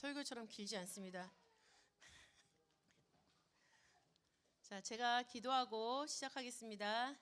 설교처럼 길지 않습니다. 자, 제가 기도하고 시작하겠습니다.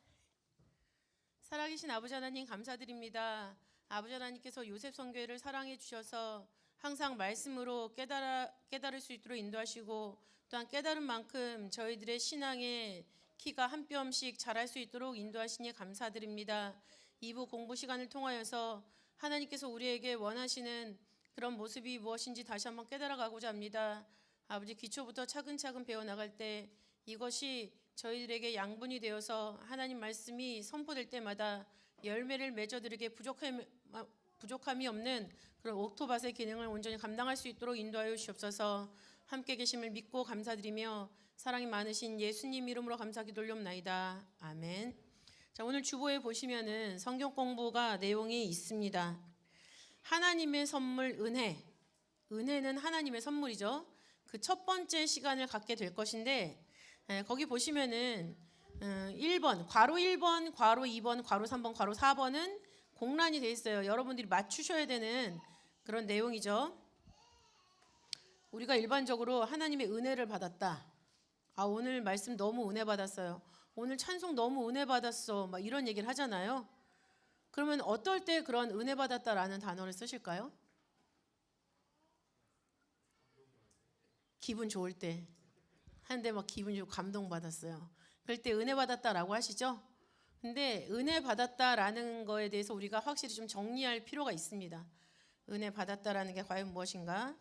살아계신 아버지 하나님 감사드립니다. 아버지 하나님께서 요셉 선교회를 사랑해 주셔서 항상 말씀으로 깨달을 수 있도록 인도하시고, 또한 깨달은 만큼 저희들의 신앙의 키가 한 뼘씩 자랄 수 있도록 인도하시니 감사드립니다. 2부 공부 시간을 통하여서 하나님께서 우리에게 원하시는 그런 모습이 무엇인지 다시 한번 깨달아가고자 합니다. 아버지, 기초부터 차근차근 배워나갈 때 이것이 저희들에게 양분이 되어서 하나님 말씀이 선포될 때마다 열매를 맺어드리게 부족함이 없는 그런 옥토밭의 기능을 온전히 감당할 수 있도록 인도하여 주시옵소서. 함께 계심을 믿고 감사드리며 사랑이 많으신 예수님 이름으로 감사기 돌려옵나이다. 아멘. 자, 오늘 주보에 보시면은 성경 공부가 내용이 있습니다. 하나님의 선물 은혜. 은혜는 하나님의 선물이죠. 그 첫 번째 시간을 갖게 될 것인데, 거기 보시면은 1번, 괄호 1번, 괄호 2번, 괄호 3번, 괄호 4번은 공란이 되어 있어요. 여러분들이 맞추셔야 되는 그런 내용이죠. 우리가 일반적으로 하나님의 은혜를 받았다. 오늘 말씀 너무 은혜 받았어요. 오늘 찬송 너무 은혜 받았어. 막 이런 얘기를 하잖아요. 그러면 어떨 때 그런 은혜 받았다라는 단어를 쓰실까요? 기분 좋을 때. 한데 막 기분 좋고 감동받았어요. 그럴 때 은혜 받았다라고 하시죠? 근데 은혜 받았다라는 거에 대해서 우리가 확실히 좀 정리할 필요가 있습니다. 은혜 받았다라는 게 과연 무엇인가?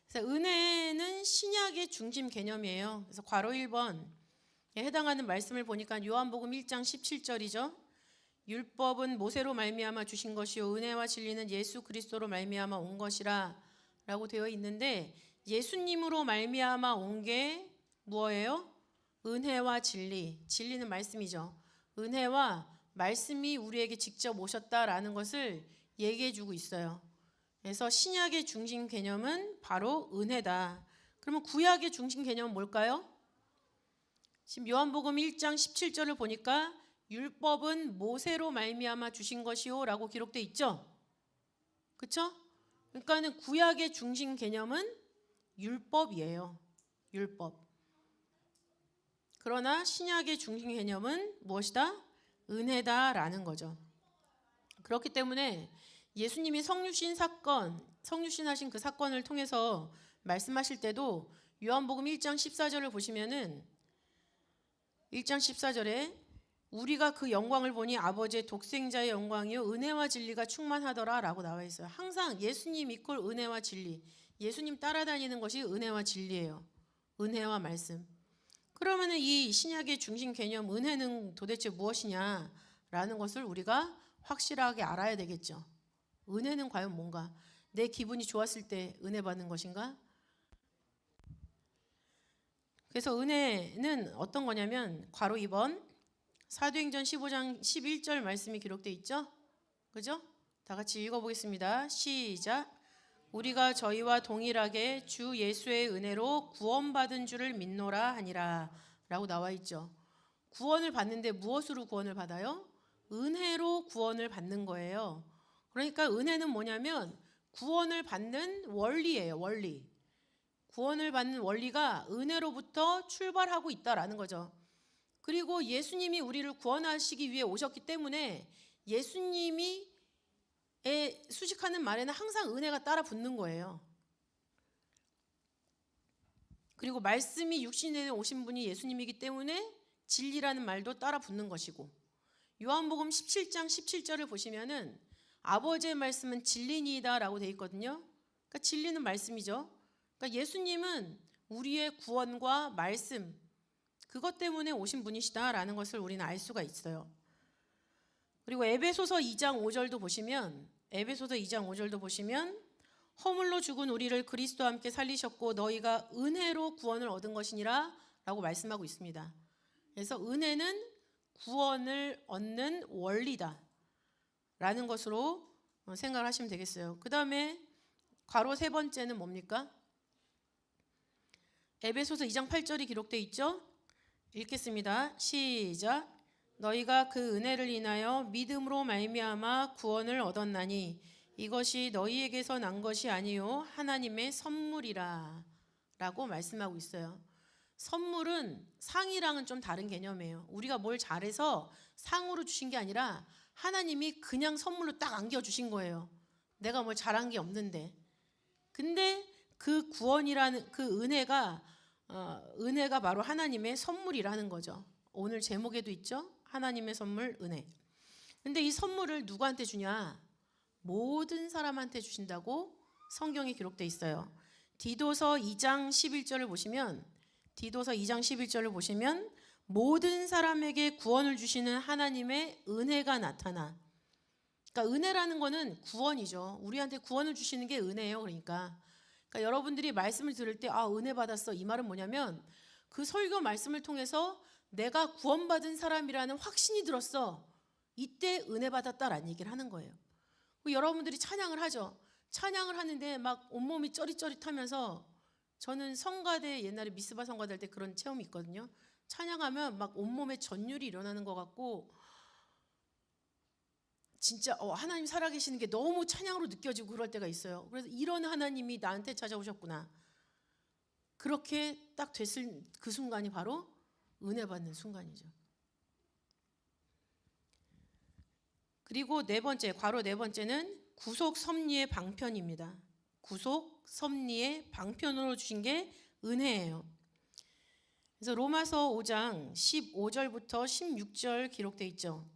그래서 은혜는 신약의 중심 개념이에요. 그래서 괄호 1번에 해당하는 말씀을 보니까 요한복음 1장 17절이죠. 율법은 모세로 말미암아 주신 것이요 은혜와 진리는 예수 그리스도로 말미암아 온 것이라 라고 되어 있는데, 예수님으로 말미암아 온 게 무엇이에요? 은혜와 진리. 진리는 말씀이죠. 은혜와 말씀이 우리에게 직접 오셨다라는 것을 얘기해 주고 있어요. 그래서 신약의 중심 개념은 바로 은혜다. 그러면 구약의 중심 개념은 뭘까요? 지금 요한복음 1장 17절을 보니까 율법은 모세로 말미암아 주신 것이요 라고 기록되어 있죠. 그렇죠? 그러니까는 구약의 중심 개념은 율법이에요. 율법. 그러나 신약의 중심 개념은 무엇이다? 은혜다라는 거죠. 그렇기 때문에 예수님이 성육신 하신 그 사건을 통해서 말씀하실 때도 요한복음 1장 14절을 보시면은 1장 14절에 우리가 그 영광을 보니 아버지의 독생자의 영광이요 은혜와 진리가 충만하더라 라고 나와 있어요. 항상 예수님 이퀄 은혜와 진리, 예수님 따라다니는 것이 은혜와 진리예요. 은혜와 말씀. 그러면 이 신약의 중심 개념 은혜는 도대체 무엇이냐라는 것을 우리가 확실하게 알아야 되겠죠. 은혜는 과연 뭔가? 내 기분이 좋았을 때 은혜 받는 것인가? 그래서 은혜는 어떤 거냐면 괄호 2번 사도행전 15장 11절 말씀이 기록되어 있죠? 그죠? 다 같이 읽어보겠습니다. 시작. 우리가 저희와 동일하게 주 예수의 은혜로 구원받은 줄을 믿노라 하니라 라고 나와 있죠. 구원을 받는데 무엇으로 구원을 받아요? 은혜로 구원을 받는 거예요. 그러니까 은혜는 뭐냐면 구원을 받는 원리예요. 원리. 구원을 받는 원리가 은혜로부터 출발하고 있다라는 거죠. 그리고 예수님이 우리를 구원하시기 위해 오셨기 때문에 예수님이 수식하는 말에는 항상 은혜가 따라 붙는 거예요. 그리고 말씀이 육신에 오신 분이 예수님이기 때문에 진리라는 말도 따라 붙는 것이고, 요한복음 17장 17절을 보시면은 아버지의 말씀은 진리니이다라고 되어 있거든요. 그러니까 진리는 말씀이죠. 그러니까 예수님은 우리의 구원과 말씀, 그것 때문에 오신 분이시다라는 것을 우리는 알 수가 있어요. 그리고 에베소서 2장 5절도 보시면 허물로 죽은 우리를 그리스도와 함께 살리셨고 너희가 은혜로 구원을 얻은 것이니라 라고 말씀하고 있습니다. 그래서 은혜는 구원을 얻는 원리다 라는 것으로 생각을 하시면 되겠어요. 그 다음에 괄호 세 번째는 뭡니까? 에베소서 2장 8절이 기록되어 있죠? 읽겠습니다. 시작. 너희가 그 은혜를 인하여 믿음으로 말미암아 구원을 얻었나니 이것이 너희에게서 난 것이 아니요 하나님의 선물이라 라고 말씀하고 있어요. 선물은 상이랑은 좀 다른 개념이에요. 우리가 뭘 잘해서 상으로 주신 게 아니라 하나님이 그냥 선물로 딱 안겨주신 거예요. 내가 뭘 잘한 게 없는데. 근데 그 구원이라는 그 은혜가 바로 하나님의 선물이라는 거죠. 오늘 제목에도 있죠. 하나님의 선물 은혜. 근데 이 선물을 누구한테 주냐? 모든 사람한테 주신다고 성경에 기록되어 있어요. 디도서 2장 11절을 보시면 모든 사람에게 구원을 주시는 하나님의 은혜가 나타나. 그러니까 은혜라는 거는 구원이죠. 우리한테 구원을 주시는 게 은혜예요. 그러니까 여러분들이 말씀을 들을 때 은혜 받았어. 이 말은 뭐냐면 그 설교 말씀을 통해서 내가 구원받은 사람이라는 확신이 들었어. 이때 은혜 받았다라는 얘기를 하는 거예요. 여러분들이 찬양을 하죠. 찬양을 하는데 막 온몸이 쩌릿쩌릿하면서 저는 성가대 옛날에 미스바 성가대 할 때 그런 체험이 있거든요. 찬양하면 막 온몸에 전율이 일어나는 것 같고 진짜 하나님 살아계시는 게 너무 찬양으로 느껴지고 그럴 때가 있어요. 그래서 이런 하나님이 나한테 찾아오셨구나. 그렇게 딱 됐을 그 순간이 바로 은혜 받는 순간이죠. 그리고 괄호 네 번째는 구속 섭리의 방편입니다. 구속 섭리의 방편으로 주신 게 은혜예요. 그래서 로마서 5장 15절부터 16절 기록되어 있죠.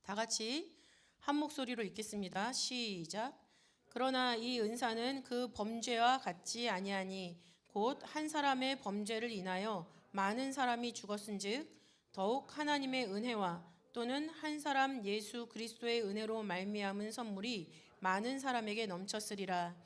다 같이 한 목소리로 읽겠습니다. 시작. 그러나 이 은사는 그 범죄와 같지 아니하니 곧 한 사람의 범죄를 인하여 많은 사람이 죽었은즉 더욱 하나님의 은혜와 또는 한 사람 예수 그리스도의 은혜로 말미암은 선물이 많은 사람에게 넘쳤으리라.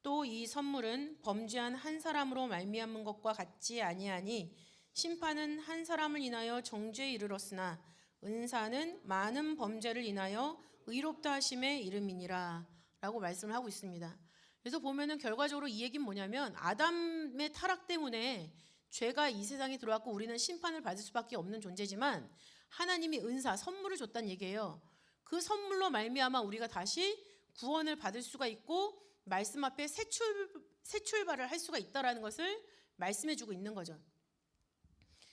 또 이 선물은 범죄한 한 사람으로 말미암은 것과 같지 아니하니 심판은 한 사람을 인하여 정죄에 이르렀으나 은사는 많은 범죄를 인하여 의롭다 하심에 이름이니라 라고 말씀을 하고 있습니다. 그래서 보면은 결과적으로 이 얘기는 뭐냐면 아담의 타락 때문에 죄가 이 세상에 들어왔고 우리는 심판을 받을 수밖에 없는 존재지만 하나님이 은사, 선물을 줬다는 얘기예요. 그 선물로 말미암아 우리가 다시 구원을 받을 수가 있고 말씀 앞에 새 출발을 할 수가 있다라는 것을 말씀해주고 있는 거죠.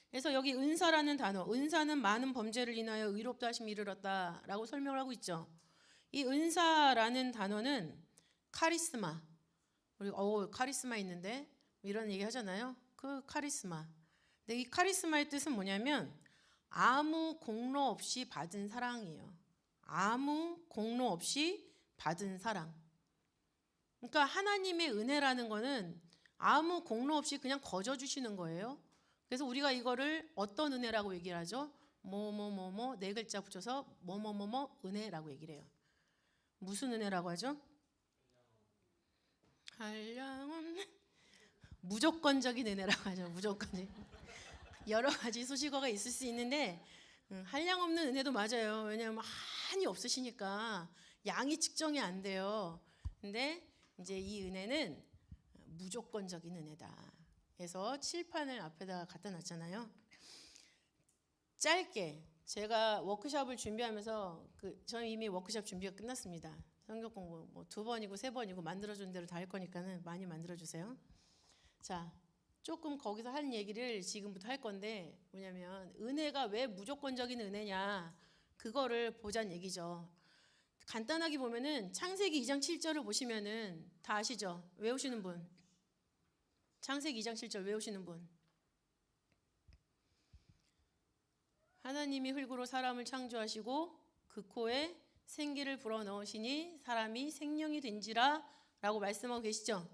그래서 여기 은사라는 단어, 은사는 많은 범죄를 인하여 의롭다 하심에 이르렀다라고 설명을 하고 있죠. 이 은사라는 단어는 카리스마, 우리 카리스마 있는데 이런 얘기 하잖아요. 그 카리스마. 근데 이 카리스마의 뜻은 뭐냐면 아무 공로 없이 받은 사랑이에요. 아무 공로 없이 받은 사랑. 그러니까 하나님의 은혜라는 거는 아무 공로 없이 그냥 거저 주시는 거예요. 그래서 우리가 이거를 어떤 은혜라고 얘기를 하죠? 뭐뭐뭐뭐 네 글자 붙여서 뭐뭐뭐뭐 은혜라고 얘기를 해요. 무슨 은혜라고 하죠? 한량없는 무조건적인 은혜라고 하죠. 무조건적인. 여러 가지 수식어가 있을 수 있는데 한량없는 은혜도 맞아요. 왜냐하면 한이 없으시니까 양이 측정이 안 돼요. 근데 이제 이 은혜는 무조건적인 은혜다. 그래서 칠판을 앞에다 갖다 놨잖아요. 짧게 제가 워크숍을 준비하면서 저는 이미 워크숍 준비가 끝났습니다. 성경 공부 뭐 2번이고 3번이고 만들어준 대로 다 할 거니까는 많이 만들어주세요. 자, 조금 거기서 한 얘기를 지금부터 할 건데 뭐냐면 은혜가 왜 무조건적인 은혜냐 그거를 보자는 얘기죠. 간단하게 보면은 창세기 2장 7절을 보시면은 다 아시죠? 외우시는 분? 창세기 2장 7절 외우시는 분? 하나님이 흙으로 사람을 창조하시고 그 코에 생기를 불어넣으시니 사람이 생명이 된지라 라고 말씀하고 계시죠?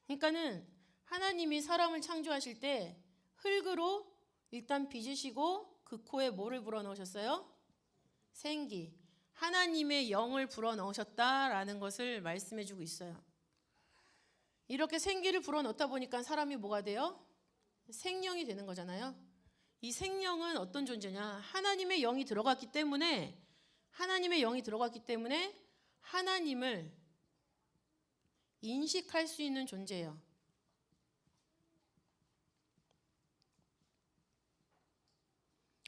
그러니까는 하나님이 사람을 창조하실 때 흙으로 일단 빚으시고 그 코에 뭐를 불어넣으셨어요? 생기. 하나님의 영을 불어넣으셨다라는 것을 말씀해주고 있어요. 이렇게 생기를 불어넣다 보니까 사람이 뭐가 돼요? 생명이 되는 거잖아요. 이 생명은 어떤 존재냐? 하나님의 영이 들어갔기 때문에 하나님을 인식할 수 있는 존재예요.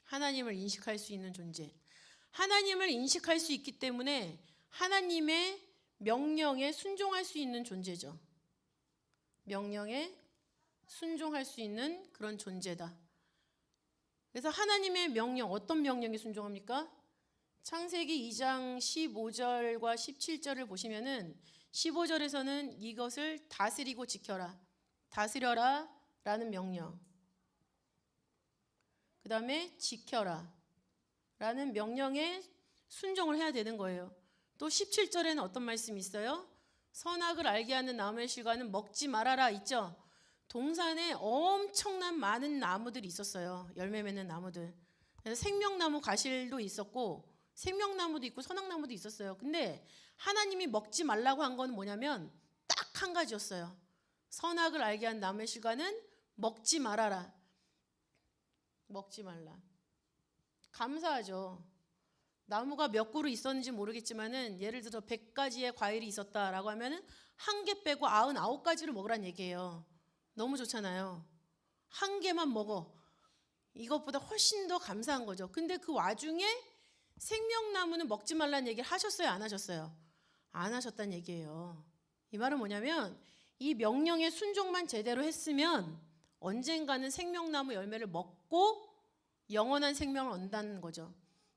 하나님을 인식할 수 있는 존재. 하나님을 인식할 수 있기 때문에 하나님의 명령에 순종할 수 있는 존재죠. 명령에 순종할 수 있는 그런 존재다. 그래서 하나님의 명령, 어떤 명령에 순종합니까? 창세기 2장 15절과 17절을 보시면은 15절에서는 이것을 다스리고 지켜라, 다스려라 라는 명령, 그 다음에 지켜라 라는 명령에 순종을 해야 되는 거예요. 또 17절에는 어떤 말씀이 있어요? 선악을 알게 하는 나무의 실과는 먹지 말아라 있죠. 동산에 엄청난 많은 나무들이 있었어요. 열매 맺는 나무들. 그래서 생명나무 가실도 있었고 생명나무도 있고 선악나무도 있었어요. 근데 하나님이 먹지 말라고 한 건 뭐냐면 딱 한 가지였어요. 선악을 알게 한 나무의 실과는 먹지 말아라. 먹지 말라. 감사하죠. 나무가 몇 그루 있었는지 모르겠지만은 예를 들어 100가지의 과일이 있었다라고 하면은 한 개 빼고 99가지를 먹으란 얘기예요. 너무 좋잖아요. 한 개만 먹어. 이것보다 훨씬 더 감사한 거죠. 근데 그 와중에 생명나무는 먹지 말라는 얘기를 하셨어요, 안 하셨어요? 안 하셨다는 얘기예요. 이 말은 뭐냐면 이 명령의 순종만 제대로 했으면 언젠가는 생명나무 열매를 먹고 영원한 생명을 얻는다는 거죠.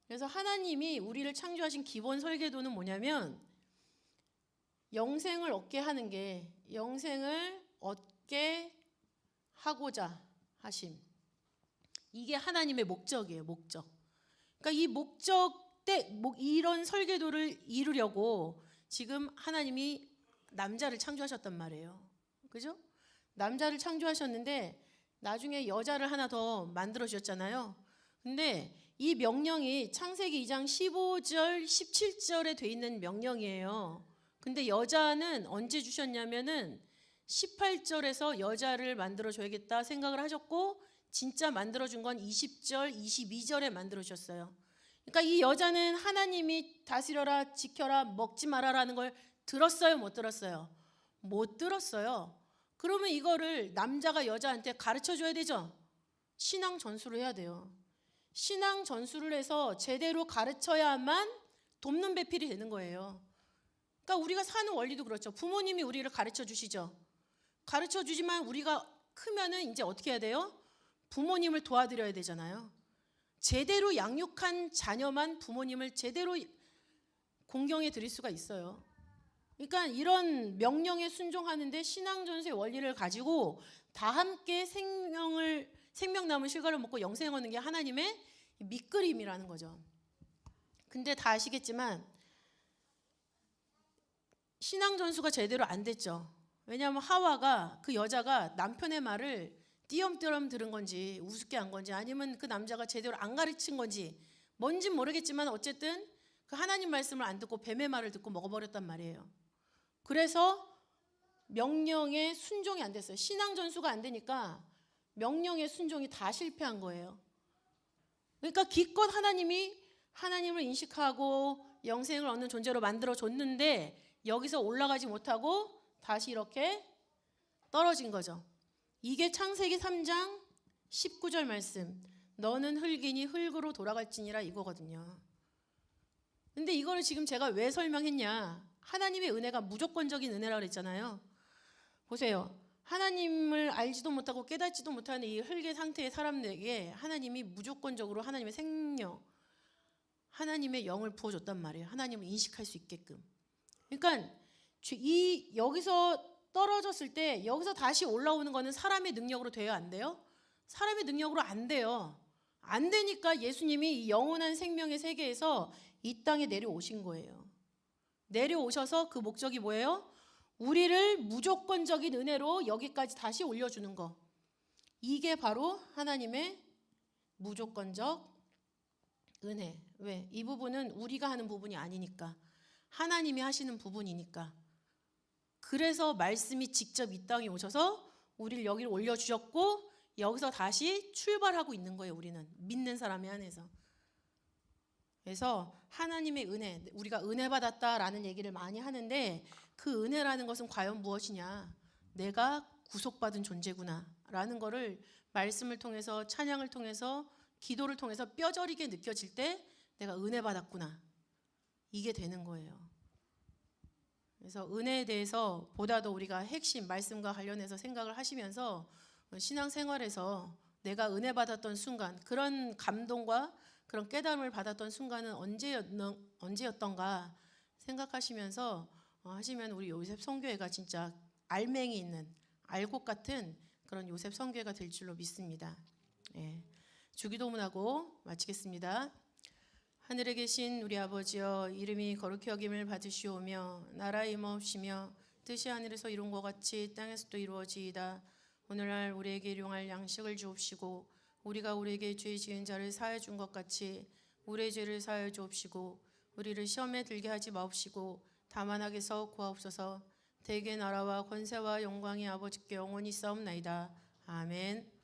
그래서 하나님이 우리를 창조하신 기본 설계도는 뭐냐면 영생을 얻게 하는 게, 영생을 얻게 하고자 하심. 이게 하나님의 목적이에요, 목적. 그러니까 이 목적 때 이런 설계도를 이루려고 지금 하나님이 남자를 창조하셨단 말이에요. 그죠? 남자를 창조하셨는데 나중에 여자를 하나 더 만들어 주셨잖아요. 근데 이 명령이 창세기 2장 15절, 17절에 돼 있는 명령이에요. 근데 여자는 언제 주셨냐면은 18절에서 여자를 만들어 줘야겠다 생각을 하셨고 진짜 만들어 준 건 20절, 22절에 만들어 주셨어요. 그러니까 이 여자는 하나님이 다스려라, 지켜라, 먹지 말아라는 걸 들었어요, 못 들었어요? 못 들었어요. 그러면 이거를 남자가 여자한테 가르쳐 줘야 되죠. 신앙 전수를 해야 돼요. 신앙 전수를 해서 제대로 가르쳐야만 돕는 배필이 되는 거예요. 그러니까 우리가 사는 원리도 그렇죠. 부모님이 우리를 가르쳐 주시죠. 가르쳐 주지만 우리가 크면은 이제 어떻게 해야 돼요? 부모님을 도와드려야 되잖아요. 제대로 양육한 자녀만 부모님을 제대로 공경해 드릴 수가 있어요. 그러니까 이런 명령에 순종하는데 신앙 전수의 원리를 가지고 다 함께 생명나무 실과를 먹고 영생 얻는 게 하나님의 밑그림이라는 거죠. 근데 다 아시겠지만 신앙 전수가 제대로 안 됐죠. 왜냐하면 하와가, 그 여자가 남편의 말을 띄엄띄엄 들은 건지 우습게 한 건지 아니면 그 남자가 제대로 안 가르친 건지 뭔진 모르겠지만 어쨌든 그 하나님 말씀을 안 듣고 뱀의 말을 듣고 먹어버렸단 말이에요. 그래서 명령에 순종이 안 됐어요. 신앙 전수가 안 되니까 명령의 순종이 다 실패한 거예요. 그러니까 기껏 하나님을 인식하고 영생을 얻는 존재로 만들어 줬는데 여기서 올라가지 못하고 다시 이렇게 떨어진 거죠. 이게 창세기 3장 19절 말씀. 너는 흙이니 흙으로 돌아갈지니라 이거거든요. 근데 이거를 지금 제가 왜 설명했냐? 하나님의 은혜가 무조건적인 은혜라고 그랬잖아요. 보세요. 하나님을 알지도 못하고 깨닫지도 못하는 이 흙의 상태의 사람들에게 하나님이 무조건적으로 하나님의 생명, 하나님의 영을 부어줬단 말이에요. 하나님을 인식할 수 있게끔. 그러니까 여기서 떨어졌을 때 여기서 다시 올라오는 거는 사람의 능력으로 돼요? 안 돼요? 사람의 능력으로 안 돼요. 안 되니까 예수님이 이 영원한 생명의 세계에서 이 땅에 내려오신 거예요. 내려오셔서 그 목적이 뭐예요? 우리를 무조건적인 은혜로 여기까지 다시 올려주는 거. 이게 바로 하나님의 무조건적 은혜. 왜? 이 부분은 우리가 하는 부분이 아니니까. 하나님이 하시는 부분이니까. 그래서 말씀이 직접 이 땅에 오셔서 우리를 여기를 올려주셨고 여기서 다시 출발하고 있는 거예요. 우리는 믿는 사람에 한해서. 그래서 하나님의 은혜, 우리가 은혜 받았다라는 얘기를 많이 하는데 그 은혜라는 것은 과연 무엇이냐? 내가 구속받은 존재구나 라는 거를 말씀을 통해서, 찬양을 통해서, 기도를 통해서 뼈저리게 느껴질 때 내가 은혜 받았구나, 이게 되는 거예요. 그래서 은혜에 대해서 보다도 우리가 핵심 말씀과 관련해서 생각을 하시면서 신앙생활에서 내가 은혜 받았던 순간, 그런 감동과 그런 깨달음을 받았던 순간은 언제였던가 생각하시면서 하시면 우리 요셉 선교회가 진짜 알맹이 있는 알곡 같은 그런 요셉 선교회가 될 줄로 믿습니다. 예. 주기도문하고 마치겠습니다. 하늘에 계신 우리 아버지여, 이름이 거룩히 여김을 받으시오며 나라 임하옵시며 뜻이 하늘에서 이룬 것 같이 땅에서도 이루어지이다. 오늘날 우리에게 일용할 양식을 주옵시고 우리가 우리에게 죄 지은 자를 사하여 준 것 같이 우리의 죄를 사하여 주옵시고 우리를 시험에 들게 하지 마옵시고 다만 악에서 구하옵소서. 대개 나라와 권세와 영광이 아버지께 영원히 있사옵나이다. 아멘.